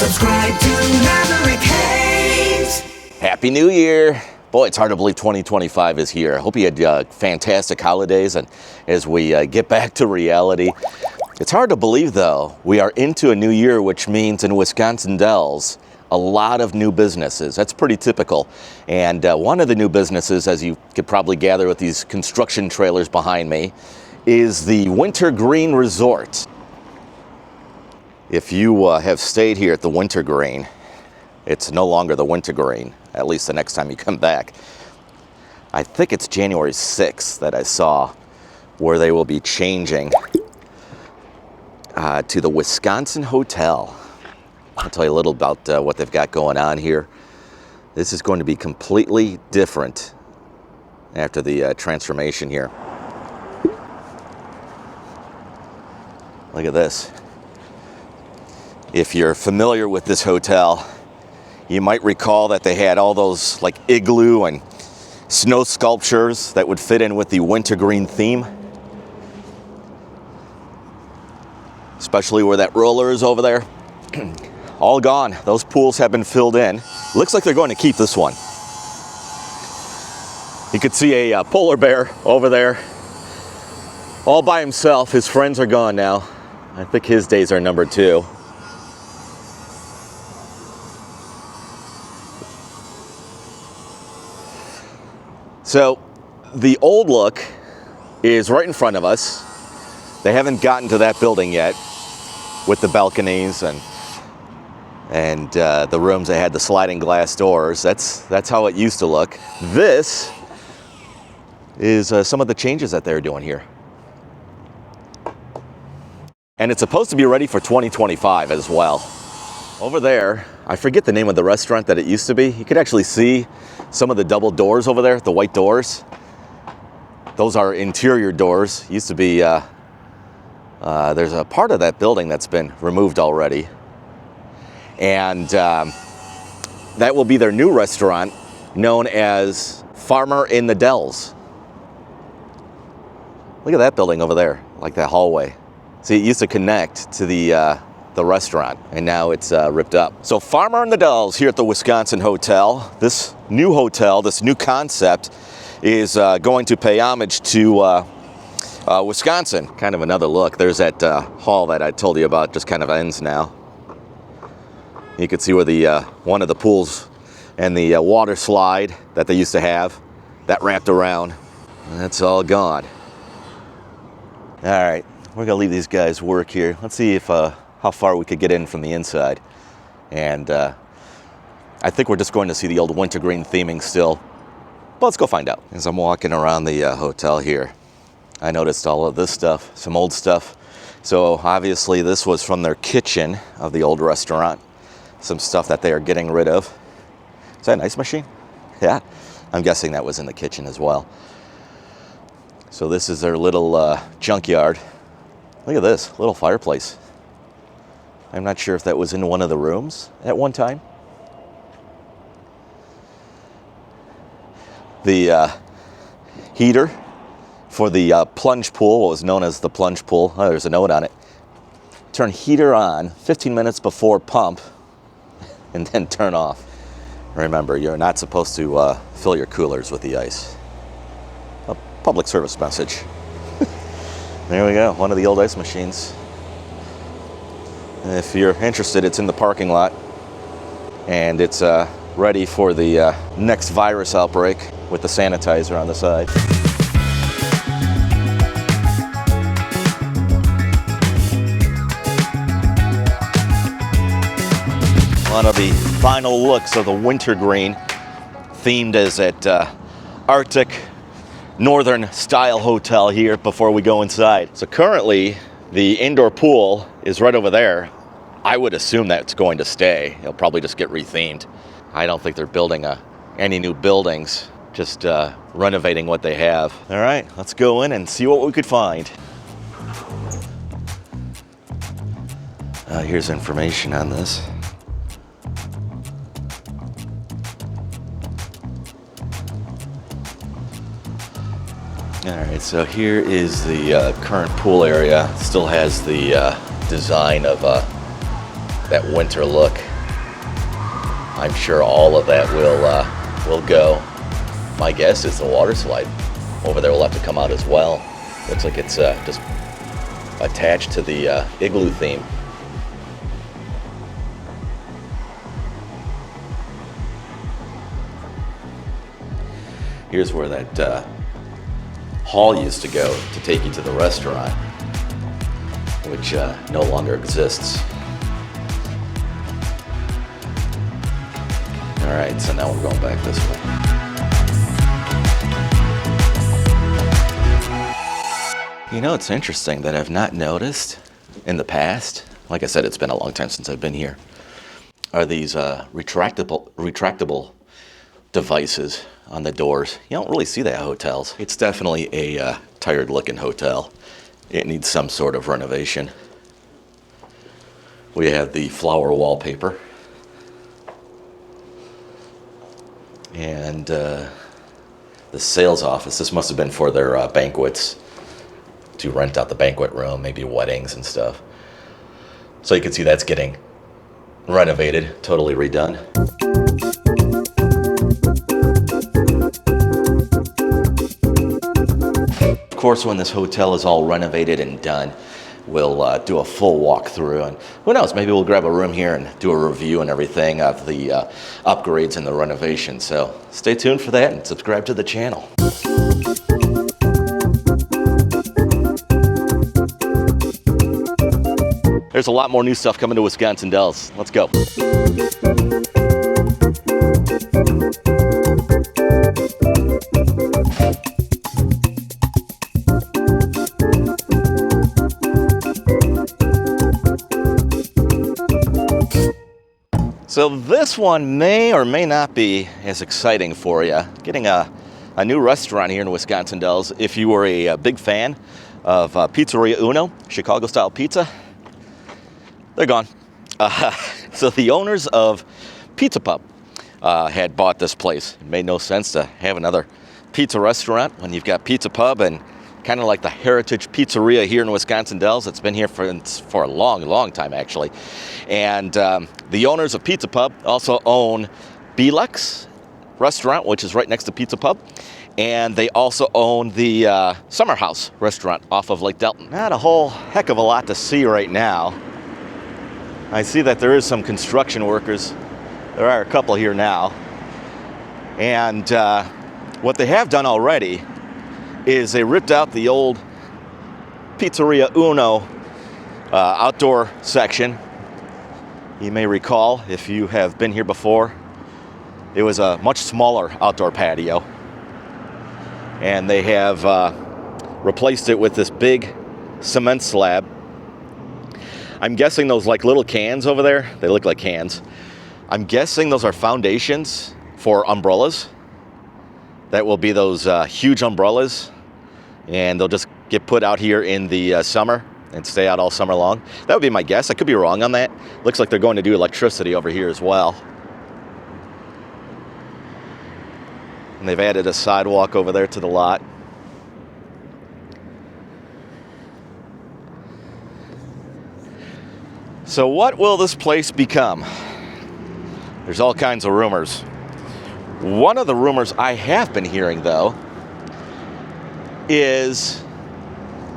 Subscribe to Maverick Haze. Happy New Year. Boy, it's hard to believe 2025 is here. I hope you had fantastic holidays, and as we get back to reality, it's hard to believe though, we are into a new year, which means in Wisconsin Dells, a lot of new businesses. That's pretty typical. And one of the new businesses, as you could probably gather with these construction trailers behind me, is the Wintergreen Resort. If you have stayed here at the Wintergreen, it's no longer the Wintergreen, at least the next time you come back. I think it's January 6th that I saw where they will be changing to the Wisconsin Hotel. I'll tell you a little about what they've got going on here. This is going to be completely different after the transformation here. Look at this. If you're familiar with this hotel, you might recall that they had all those like igloo and snow sculptures that would fit in with the wintergreen theme. Especially where that roller is over there. All gone. Those pools have been filled in. Looks like they're going to keep this one. You could see a polar bear over there all by himself. His friends are gone now. I think his days are numbered too. So the old look is right in front of us. They haven't gotten to that building yet with the balconies and the rooms that had the sliding glass doors. That's how it used to look. This is some of the changes that they're doing here. And it's supposed to be ready for 2025 as well. Over there, I forget the name of the restaurant that it used to be. You could actually see some of the double doors over there, the white doors. Those are interior doors. Used to be, there's a part of that building that's been removed already. And that will be their new restaurant, known as Farmer in the Dells. Look at that building over there, like that hallway. See, it used to connect to the restaurant, and now it's ripped up. So Farmer in the Dells here at the Wisconsin Hotel. This new hotel, this new concept, is going to pay homage to Wisconsin. Kind of another look. There's that hall that I told you about, just kind of ends now. You can see where the one of the pools and the water slide that they used to have, that wrapped around. And that's all gone. All right, we're gonna leave these guys work here. Let's see if how far we could get in from the inside. And I think we're just going to see the old wintergreen theming still. But let's go find out. As I'm walking around the hotel here, I noticed all of this stuff, some old stuff. So obviously this was from their kitchen of the old restaurant. Some stuff that they are getting rid of. Is that an ice machine? Yeah, I'm guessing that was in the kitchen as well. So this is their little junkyard. Look at this, little fireplace. I'm not sure if that was in one of the rooms at one time. The heater for the plunge pool, what was known as the plunge pool. Oh, there's a note on it. Turn heater on 15 minutes before pump and then turn off. Remember, you're not supposed to fill your coolers with the ice. A public service message. There we go, one of the old ice machines. If you're interested, it's in the parking lot, and it's ready for the next virus outbreak with the sanitizer on the side. One of the final looks of the wintergreen, themed as that Arctic northern style hotel here before we go inside. So currently the indoor pool is right over there. I would assume that it's going to stay. It'll probably just get rethemed. I don't think they're building any new buildings, just renovating what they have. All right, let's go in and see what we could find. Here's information on this. All right, so here is the current pool area. It still has the design of that winter look. I'm sure all of that will go. My guess is the water slide over there will have to come out as well. Looks like it's just attached to the igloo theme. Here's where that hall used to go to take you to the restaurant, which no longer exists. All right, so now we're going back this way. You know, it's interesting that I've not noticed in the past, like I said, it's been a long time since I've been here, are these retractable devices on the doors. You don't really see that at hotels. It's definitely a tired looking hotel. It needs some sort of renovation. We have the flower wallpaper. And the sales office. This must have been for their banquets, to rent out the banquet room, maybe weddings and stuff. So you can see that's getting renovated, totally redone. Of course, when this hotel is all renovated and done, we'll do a full walkthrough, and who knows, maybe we'll grab a room here and do a review and everything of the upgrades and the renovation. So stay tuned for that and subscribe to the channel. There's a lot more new stuff coming to Wisconsin Dells. Let's go. So this one may or may not be as exciting for you. Getting a new restaurant here in Wisconsin Dells. If you were a big fan of Pizzeria Uno, Chicago-style pizza, they're gone. So the owners of Pizza Pub had bought this place. It made no sense to have another pizza restaurant when you've got Pizza Pub, and kind of like the heritage pizzeria here in Wisconsin Dells. It's been here for a long, long time, actually. And the owners of Pizza Pub also own B-Lux restaurant, which is right next to Pizza Pub. And they also own the Summer House restaurant off of Lake Delton. Not a whole heck of a lot to see right now. I see that there is some construction workers. There are a couple here now. And what they have done already is they ripped out the old Pizzeria Uno outdoor section. You may recall, if you have been here before, it was a much smaller outdoor patio. And they have replaced it with this big cement slab. I'm guessing those like little cans over there, they look like cans. I'm guessing those are foundations for umbrellas. That will be those huge umbrellas, and they'll just get put out here in the summer and stay out all summer long. That would be my guess. I could be wrong on that. Looks like they're going to do electricity over here as well. And they've added a sidewalk over there to the lot. So what will this place become? There's all kinds of rumors. One of the rumors I have been hearing, though, is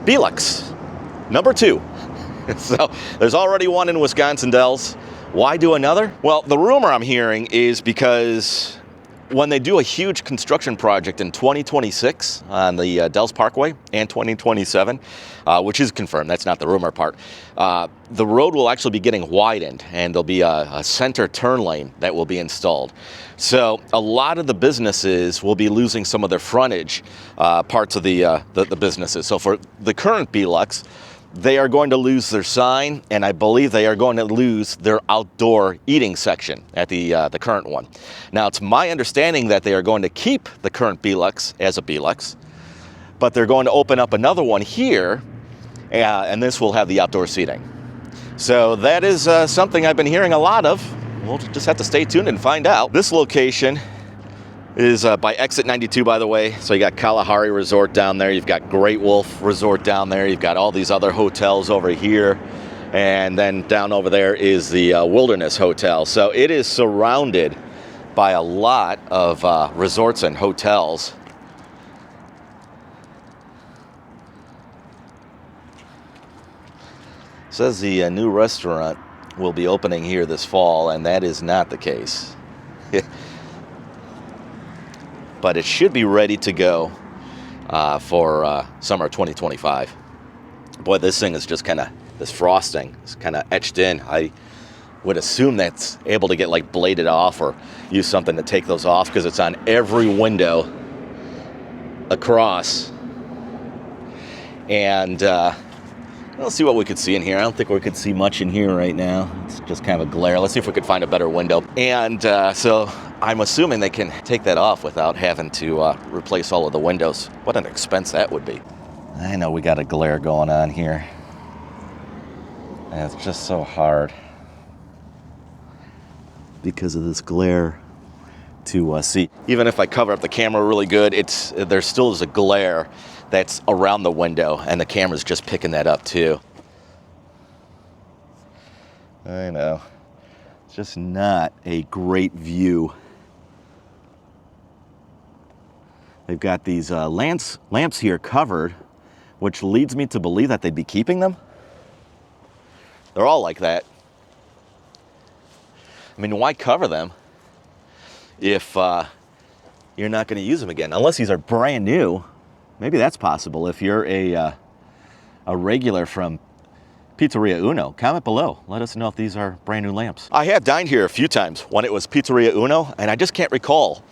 B-Lux, number 2. So there's already one in Wisconsin Dells. Why do another? Well, the rumor I'm hearing is because when they do a huge construction project in 2026 on the Dells Parkway and 2027, which is confirmed, that's not the rumor part, the road will actually be getting widened, and there'll be a center turn lane that will be installed. So a lot of the businesses will be losing some of their frontage parts of the businesses. So for the current B-Lux, they are going to lose their sign, and I believe they are going to lose their outdoor eating section at the current one. Now, it's my understanding that they are going to keep the current B-Lux as a B-Lux, but they're going to open up another one here, and this will have the outdoor seating. So that is something I've been hearing a lot of. We'll just have to stay tuned and find out. This location is by exit 92, by the way. So you got Kalahari Resort down there. You've got Great Wolf Resort down there. You've got all these other hotels over here. And then down over there is the Wilderness Hotel. So it is surrounded by a lot of resorts and hotels. It says the new restaurant will be opening here this fall, and that is not the case. But it should be ready to go for summer 2025. Boy, this thing is just kind of, this frosting is kind of etched in. I would assume that's able to get like bladed off or use something to take those off, because it's on every window across. And let's see what we could see in here. I don't think we could see much in here right now. It's just kind of a glare. Let's see if we could find a better window. And so I'm assuming they can take that off without having to replace all of the windows. What an expense that would be. I know we got a glare going on here. And it's just so hard because of this glare to see. Even if I cover up the camera really good, there still is a glare that's around the window, and the camera's just picking that up too. I know. It's just not a great view. They've got these lamps here covered, which leads me to believe that they'd be keeping them. They're all like that. I mean, why cover them if you're not going to use them again? Unless these are brand new. Maybe that's possible. If you're a regular from Pizzeria Uno, comment below. Let us know if these are brand new lamps. I have dined here a few times when it was Pizzeria Uno, and I just can't recall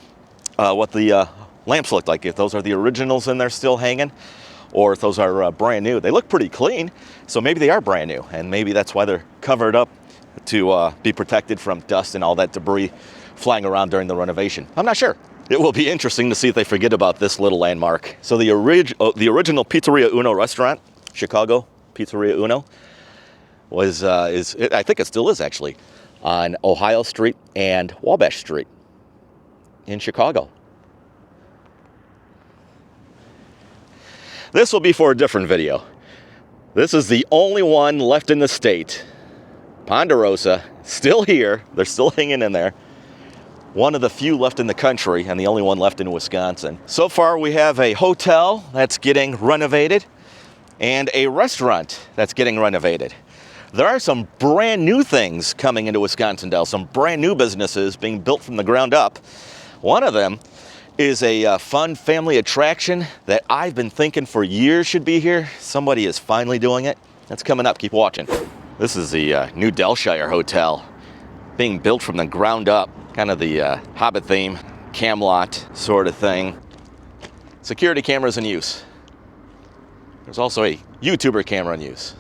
what the lamps looked like. If those are the originals and they're still hanging, or if those are brand new. They look pretty clean, so maybe they are brand new, and maybe that's why they're covered up to be protected from dust and all that debris flying around during the renovation. I'm not sure. It will be interesting to see if they forget about this little landmark. So the original Pizzeria Uno restaurant, Chicago Pizzeria Uno, I think it still is actually, on Ohio Street and Wabash Street in Chicago. This will be for a different video. This is the only one left in the state. Ponderosa, still here. They're still hanging in there. One of the few left in the country, and the only one left in Wisconsin. So far, we have a hotel that's getting renovated and a restaurant that's getting renovated. There are some brand new things coming into Wisconsin, Dell, some brand new businesses being built from the ground up. One of them is a fun family attraction that I've been thinking for years should be here. Somebody is finally doing it. That's coming up. Keep watching. This is the new Dellshire Hotel being built from the ground up. Kind of the Hobbit theme, Camelot sort of thing. Security cameras in use. There's also a YouTuber camera in use.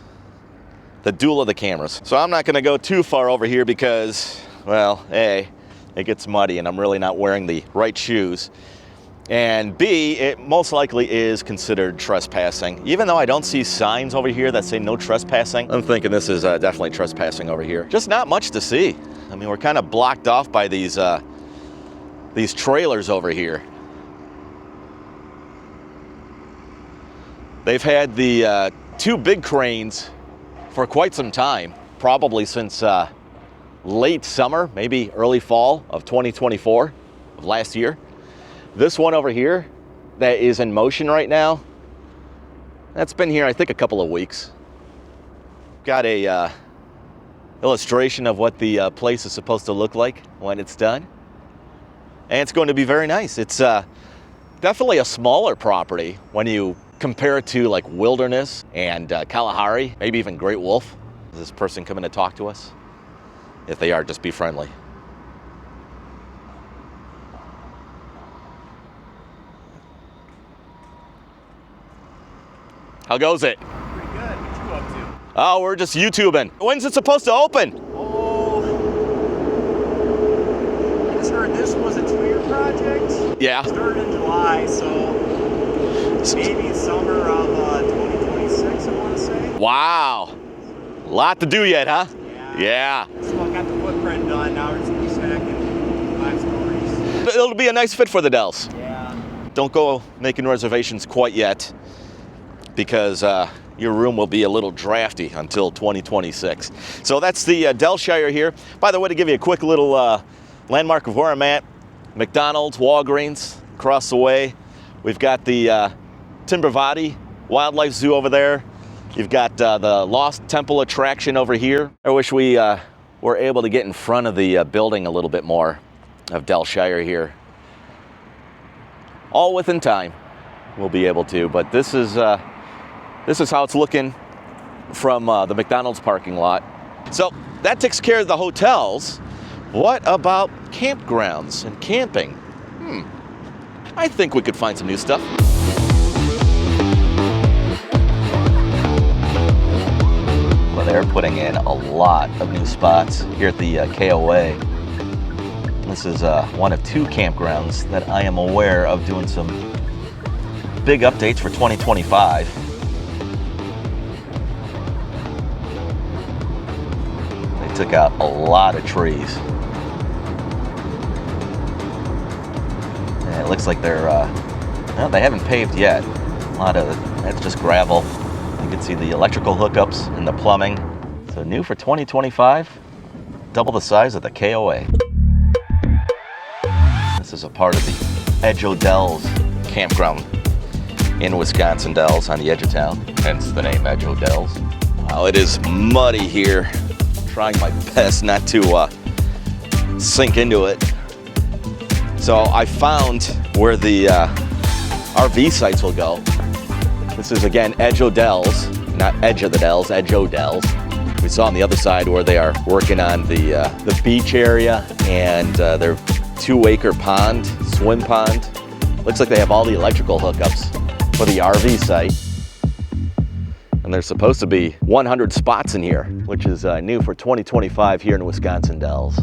The duel of the cameras. So I'm not going to go too far over here because, well, A, it gets muddy and I'm really not wearing the right shoes. And B, it most likely is considered trespassing. Even though I don't see signs over here that say no trespassing, I'm thinking this is definitely trespassing over here. Just not much to see. I mean, we're kind of blocked off by these trailers over here. They've had the two big cranes for quite some time, probably since late summer, maybe early fall of 2024, of last year. This one over here that is in motion right now, that's been here, I think, a couple of weeks. Got a illustration of what the place is supposed to look like when it's done. And it's going to be very nice. It's definitely a smaller property when you compare it to like Wilderness and Kalahari, maybe even Great Wolf. Is this person coming to talk to us? If they are, just be friendly. How goes it? Pretty good. What you up to? Oh, we're just YouTubing. When's it supposed to open? Oh, I just heard this was a 2-year project. Yeah. It started in July, so maybe summer of 2026, I want to say. Wow. A lot to do yet, huh? Yeah. So I got the footprint done. Now we're just going to be stacking 5 stories. It'll be a nice fit for the Dells. Yeah. Don't go making reservations quite yet, because your room will be a little drafty until 2026. So that's the Dellshire here. By the way, to give you a quick little landmark of where I'm at, McDonald's, Walgreens, across the way. We've got the Timbervati Wildlife Zoo over there. You've got the Lost Temple attraction over here. I wish we were able to get in front of the building a little bit more of Dellshire here. All within time, we'll be able to. But this is how it's looking from the McDonald's parking lot. So that takes care of the hotels. What about campgrounds and camping? I think we could find some new stuff. Well, they're putting in a lot of new spots here at the KOA. This is one of 2 campgrounds that I am aware of doing some big updates for 2025. They took out a lot of trees. And it looks like they're, well, they haven't paved yet. A lot of that's just gravel. You can see the electrical hookups and the plumbing. So new for 2025, double the size of the KOA. This is a part of the Edge of DELLS campground in Wisconsin Dells on the edge of town, hence the name Edge of DELLS. Wow, it is muddy here. Trying my best not to sink into it. So I found where the RV sites will go. This is again Edge of DELLS, not Edge of the Dells, Edge of DELLS. We saw on the other side where they are working on the beach area and their 2-acre pond, swim pond. Looks like they have all the electrical hookups for the RV site. And there's supposed to be 100 spots in here, which is new for 2025 here in Wisconsin Dells.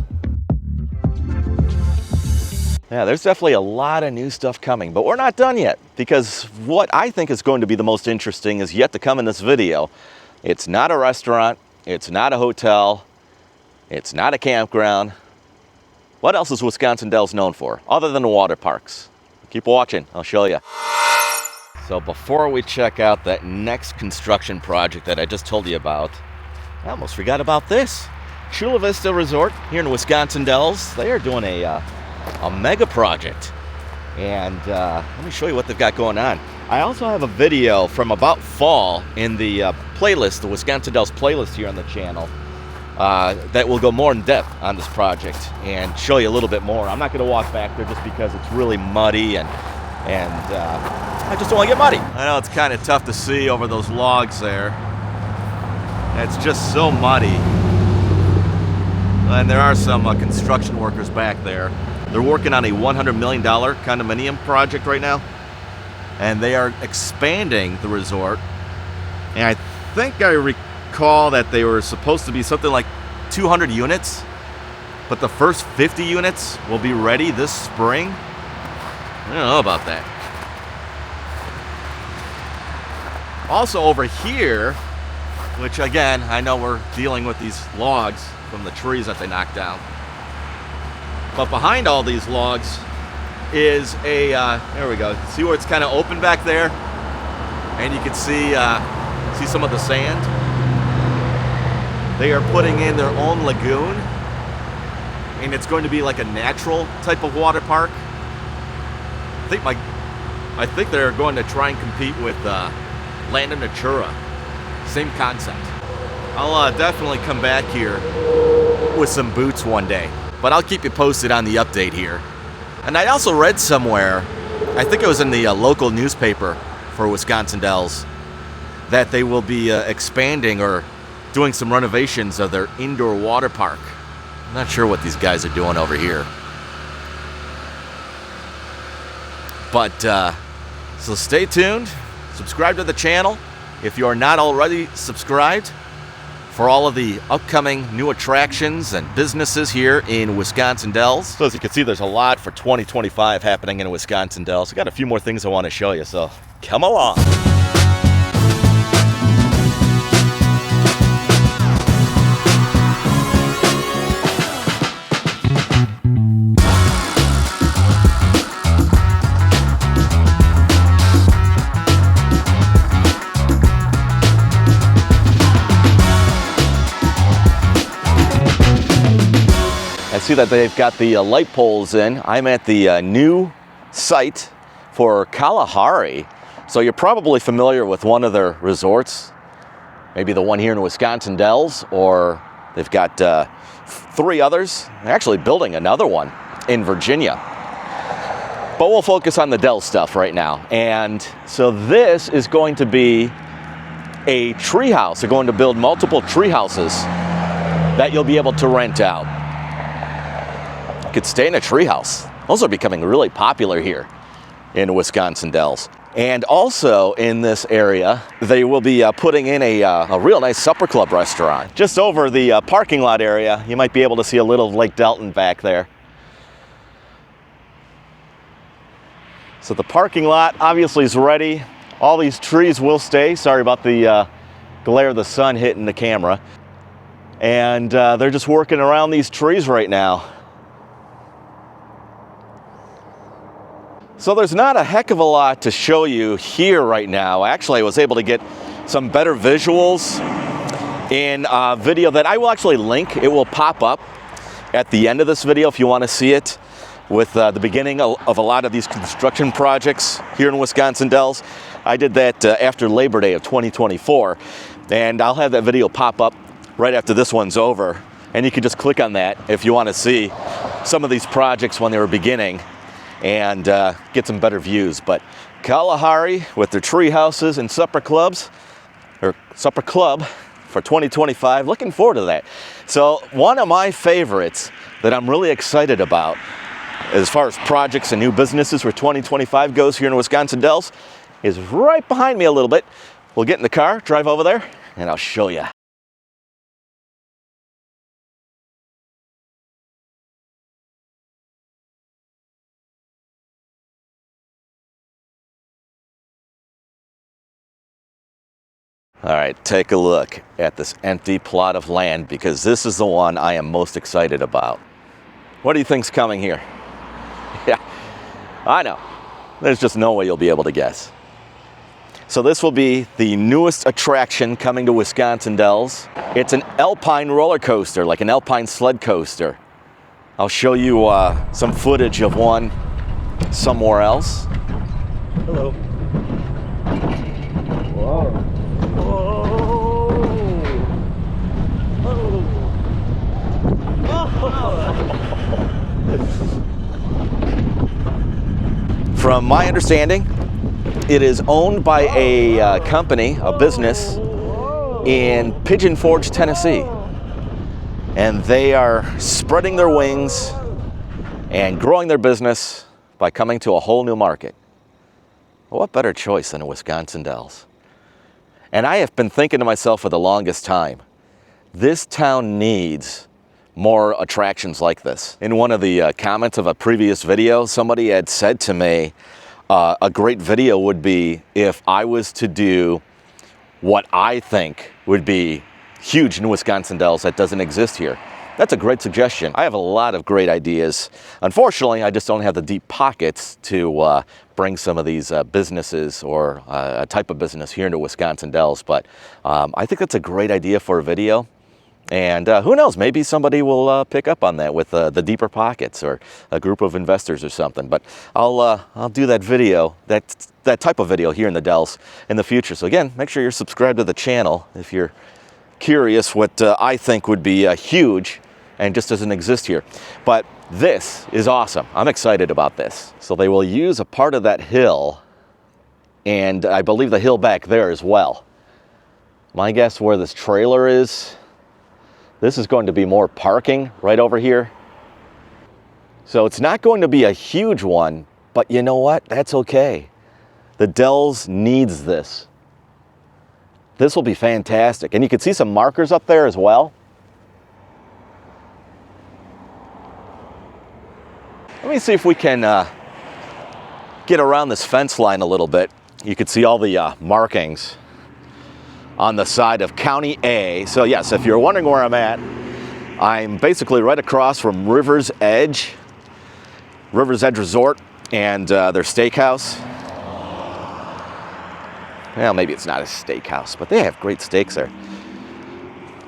Yeah, there's definitely a lot of new stuff coming, but we're not done yet, because what I think is going to be the most interesting is yet to come in this video. It's not a restaurant, it's not a hotel, it's not a campground. What else is Wisconsin Dells known for, other than the water parks? Keep watching, I'll show you. So before we check out that next construction project that I just told you about, I almost forgot about this. Chula Vista Resort here in Wisconsin Dells, they are doing a mega project. And let me show you what they've got going on. I also have a video from about fall in the playlist, the Wisconsin Dells playlist here on the channel, that will go more in depth on this project and show you a little bit more. I'm not going to walk back there just because it's really muddy and I just don't want to get muddy. I know it's kind of tough to see over those logs there. It's just so muddy. And there are some construction workers back there. They're working on a $100 million condominium project right now. And they are expanding the resort. And I think I recall that they were supposed to be something like 200 units. But the first 50 units will be ready this spring. I don't know about that. Also over here, which again, I know we're dealing with these logs from the trees that they knocked down. But behind all these logs is a, there we go. See where it's kind of open back there? And you can see some of the sand. They are putting in their own lagoon. And it's going to be like a natural type of water park. I think they're going to try and compete with Land of Natura. Same concept. I'll definitely come back here with some boots one day. But I'll keep you posted on the update here. And I also read somewhere, I think it was in the local newspaper for Wisconsin Dells, that they will be expanding or doing some renovations of their indoor water park. I'm not sure what these guys are doing over here. But, so stay tuned. Subscribe to the channel if you are not already subscribed for all of the upcoming new attractions and businesses here in Wisconsin Dells. So as you can see, there's a lot for 2025 happening in Wisconsin Dells. I got a few more things I want to show you, so come along. see that they've got the light poles in. I'm at the new site for Kalahari. So you're probably familiar with one of their resorts, maybe the one here in Wisconsin, Dells, or they've got 3 others. They're actually building another one in Virginia. But we'll focus on the Dells stuff right now. And so this is going to be a tree house. They're going to build multiple tree houses that you'll be able to rent out. You could stay in a tree house. Those are becoming really popular here in Wisconsin Dells. And also in this area, they will be putting in a real nice supper club restaurant. Just over the parking lot area, you might be able to see a little Lake Delton back there. So the parking lot obviously is ready. All these trees will stay. Sorry about the glare of the sun hitting the camera. And they're just working around these trees right now. So there's not a heck of a lot to show you here right now. Actually, I was able to get some better visuals in a video that I will actually link. It will pop up at the end of this video if you want to see it, with the beginning of a lot of these construction projects here in Wisconsin Dells. I did that after Labor Day of 2024, and I'll have that video pop up right after this one's over. And you can just click on that if you want to see some of these projects when they were beginning, and get some better views. But Kalahari with their tree houses and supper clubs, or supper club for 2025, looking forward to that. So one of my favorites that I'm really excited about as far as projects and new businesses for 2025 goes here in Wisconsin Dells is right behind me a little bit. We'll get in the car, drive over there, and I'll show you. All right, take a look at this empty plot of land, because this is the one I am most excited about. What do you think's coming here? Yeah, I know. There's just no way you'll be able to guess. So this will be the newest attraction coming to Wisconsin Dells. It's an alpine roller coaster, like an alpine sled coaster. I'll show you some footage of one somewhere else. Hello. Whoa. From my understanding, it is owned by a company, a business in Pigeon Forge, Tennessee. And they are spreading their wings and growing their business by coming to a whole new market. Well, what better choice than a Wisconsin Dells? And I have been thinking to myself for the longest time, this town needs more attractions like this. In one of the comments of a previous video, somebody had said to me, a great video would be if I was to do what I think would be huge in Wisconsin Dells that doesn't exist here. That's a great suggestion. I have a lot of great ideas. Unfortunately, I just don't have the deep pockets to bring some of these businesses or a type of business here into Wisconsin Dells, but I think that's a great idea for a video. And who knows, maybe somebody will pick up on that with the deeper pockets, or a group of investors or something. But I'll do that video, that type of video here in the Dells in the future. So again, make sure you're subscribed to the channel if you're curious what I think would be huge and just doesn't exist here. But this is awesome. I'm excited about this. So they will use a part of that hill, and I believe the hill back there as well. My guess where this trailer is, this is going to be more parking right over here. So it's not going to be a huge one, but you know what? That's okay. The Dells needs this. This will be fantastic. And you can see some markers up there as well. Let me see if we can get around this fence line a little bit. You can see all the markings on the side of County A. So yes, if you're wondering where I'm at, I'm basically right across from River's Edge Resort and their steakhouse. Well, maybe it's not a steakhouse, but they have great steaks there.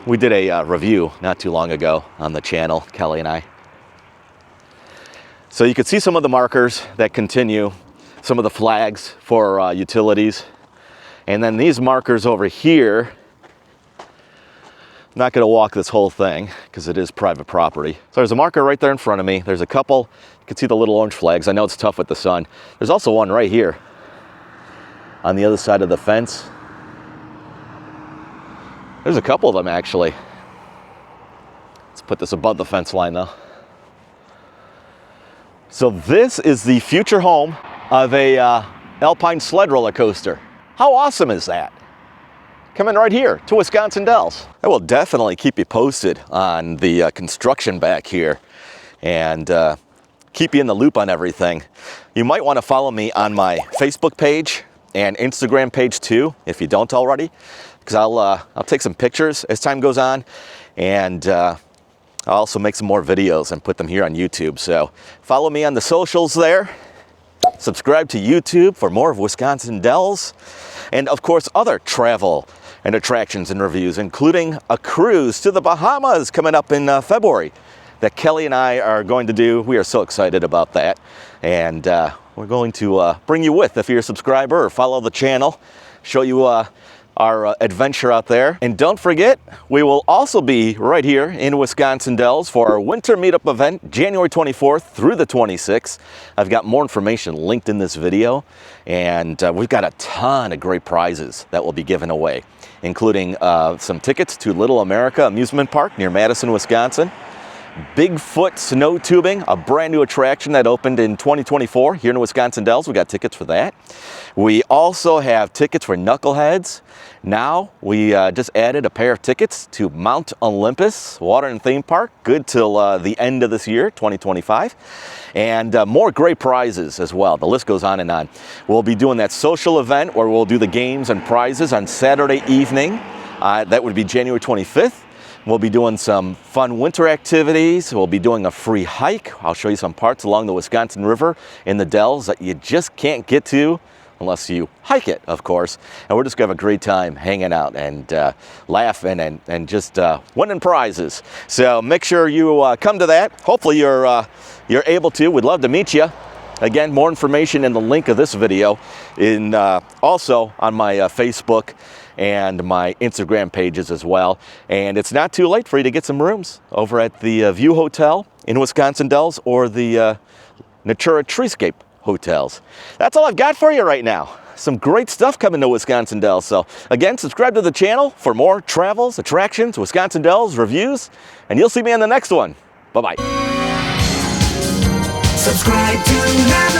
We did a review not too long ago on the channel, Kelly and I. So you can see some of the markers that continue, some of the flags for utilities. And then these markers over here, I'm not gonna walk this whole thing because it is private property. So there's a marker right there in front of me. There's a couple, you can see the little orange flags. I know it's tough with the sun. There's also one right here on the other side of the fence. There's a couple of them actually. Let's put this above the fence line though. So this is the future home of a alpine sled roller coaster. How awesome is that? Coming right here to Wisconsin Dells. I will definitely keep you posted on the construction back here and keep you in the loop on everything. You might want to follow me on my Facebook page and Instagram page too, if you don't already, because I'll take some pictures as time goes on, and I'll also make some more videos and put them here on YouTube. So follow me on the socials there. Subscribe to YouTube for more of Wisconsin Dells, and of course other travel and attractions and reviews, including a cruise to the Bahamas coming up in February that Kelly and I are going to do. We are so excited about that, and we're going to bring you with if you're a subscriber or follow the channel, show you our adventure out there. And don't forget, we will also be right here in Wisconsin Dells for our winter meetup event, January 24th through the 26th. I've got more information linked in this video, and we've got a ton of great prizes that will be given away, including some tickets to Little America Amusement Park near Madison, Wisconsin. Bigfoot snow tubing, a brand new attraction that opened in 2024 here in Wisconsin Dells. We got tickets for that. We also have tickets for Knuckleheads. Now we just added a pair of tickets to Mount Olympus Water and Theme Park, good till the end of this year, 2025. And more great prizes as well. The list goes on and on. We'll be doing that social event where we'll do the games and prizes on Saturday evening. That would be January 25th. We'll be doing some fun winter activities. We'll be doing a free hike. I'll show you some parts along the Wisconsin River in the Dells that you just can't get to unless you hike it, of course. And we're just gonna have a great time hanging out and laughing and just winning prizes. So make sure you come to that. Hopefully you're able to. We'd love to meet you. Again, more information in the link of this video, in also on my Facebook and my Instagram pages as well. And it's not too late for you to get some rooms over at the View Hotel in Wisconsin Dells or the Natura Treescape hotels. That's all I've got for you right now. Some great stuff coming to Wisconsin Dells. So again, subscribe to the channel for more travels, attractions, Wisconsin Dells reviews, and you'll see me in the next one. Bye-bye. Subscribe to Maverick.